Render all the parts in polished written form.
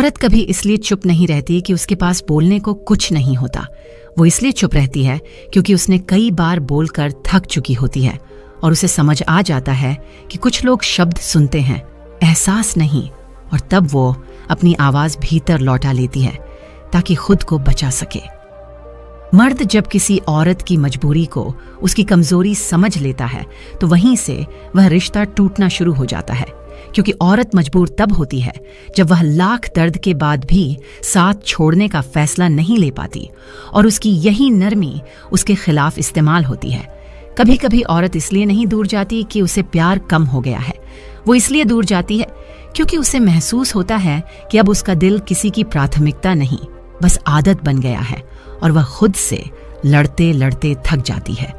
औरत कभी इसलिए चुप नहीं रहती कि उसके पास बोलने को कुछ नहीं होता। वो इसलिए चुप रहती है क्योंकि उसने कई बार बोलकर थक चुकी होती है और उसे समझ आ जाता है कि कुछ लोग शब्द सुनते हैं, एहसास नहीं, और तब वो अपनी आवाज भीतर लौटा लेती है ताकि खुद को बचा सके। मर्द जब किसी औरत की मजबूरी को, उसकी कमजोरी समझ लेता है तो वहीं से वह रिश्ता टूटना शुरू हो जाता है, क्योंकि औरत मजबूर तब होती है जब वह लाख दर्द के बाद भी साथ छोड़ने का फैसला नहीं ले पाती और उसकी यही नरमी उसके खिलाफ इस्तेमाल होती है। कभी कभी औरत इसलिए नहीं दूर जाती कि उसे प्यार कम हो गया है, वो इसलिए दूर जाती है क्योंकि उसे महसूस होता है कि अब उसका दिल किसी की प्राथमिकता नहीं, बस आदत बन गया है और वह खुद से लड़ते लड़ते थक जाती है।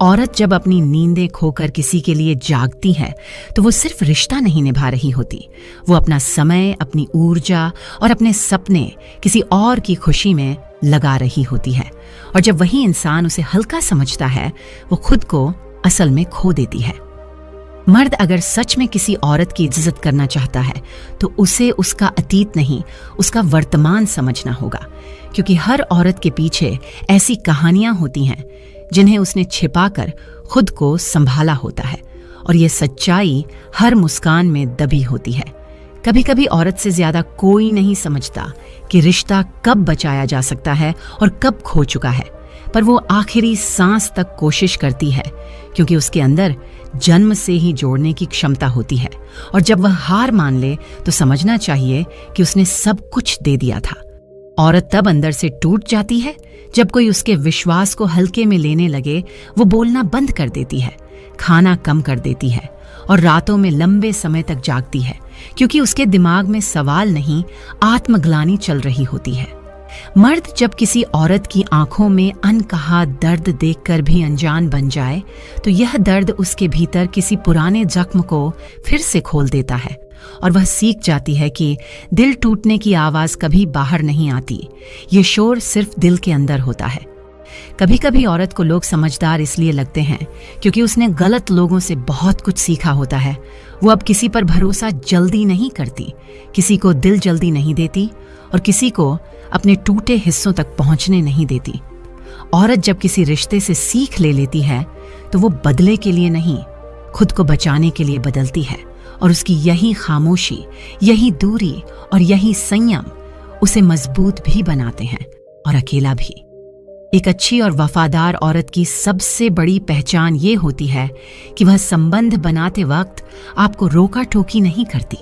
औरत जब अपनी नींदें खोकर किसी के लिए जागती है तो वो सिर्फ रिश्ता नहीं निभा रही होती, वो अपना समय, अपनी ऊर्जा और अपने सपने किसी और की खुशी में लगा रही होती है। और जब वही इंसान उसे हल्का समझता है, वो खुद को असल में खो देती है। मर्द अगर सच में किसी औरत की इज्जत करना चाहता है तो उसे उसका अतीत नहीं, उसका वर्तमान समझना होगा, क्योंकि हर औरत के पीछे ऐसी कहानियां होती हैं जिन्हें उसने छिपाकर खुद को संभाला होता है, और ये सच्चाई हर मुस्कान में दबी होती है। कभी कभी औरत से ज्यादा कोई नहीं समझता कि रिश्ता कब बचाया जा सकता है और कब खो चुका है, पर वो आखिरी सांस तक कोशिश करती है क्योंकि उसके अंदर जन्म से ही जोड़ने की क्षमता होती है, और जब वह हार मान ले तो समझना चाहिए कि उसने सब कुछ दे दिया था। औरत तब अंदर से टूट जाती है जब कोई उसके विश्वास को हल्के में लेने लगे। वो बोलना बंद कर देती है, खाना कम कर देती है और रातों में लंबे समय तक जागती है, क्योंकि उसके दिमाग में सवाल नहीं, आत्मग्लानि चल रही होती है। मर्द जब किसी औरत की आंखों में अनकहा दर्द देखकर भी अनजान बन जाए तो यह दर्द उसके भीतर किसी पुराने जख्म को फिर से खोल देता है, और वह सीख जाती है कि दिल टूटने की आवाज कभी बाहर नहीं आती, ये शोर सिर्फ दिल के अंदर होता है। कभी कभी औरत को लोग समझदार इसलिए लगते हैं क्योंकि उसने गलत लोगों से बहुत कुछ सीखा होता है। वो अब किसी पर भरोसा जल्दी नहीं करती, किसी को दिल जल्दी नहीं देती और किसी को अपने टूटे हिस्सों तक पहुंचने नहीं देती। औरत जब किसी रिश्ते से सीख ले लेती है तो वो बदले के लिए नहीं, खुद को बचाने के लिए बदलती है, और उसकी यही खामोशी, यही दूरी और यही संयम उसे मजबूत भी बनाते हैं और अकेला भी। एक अच्छी और वफादार औरत की सबसे बड़ी पहचान ये होती है कि वह संबंध बनाते वक्त आपको रोका टोकी नहीं करती,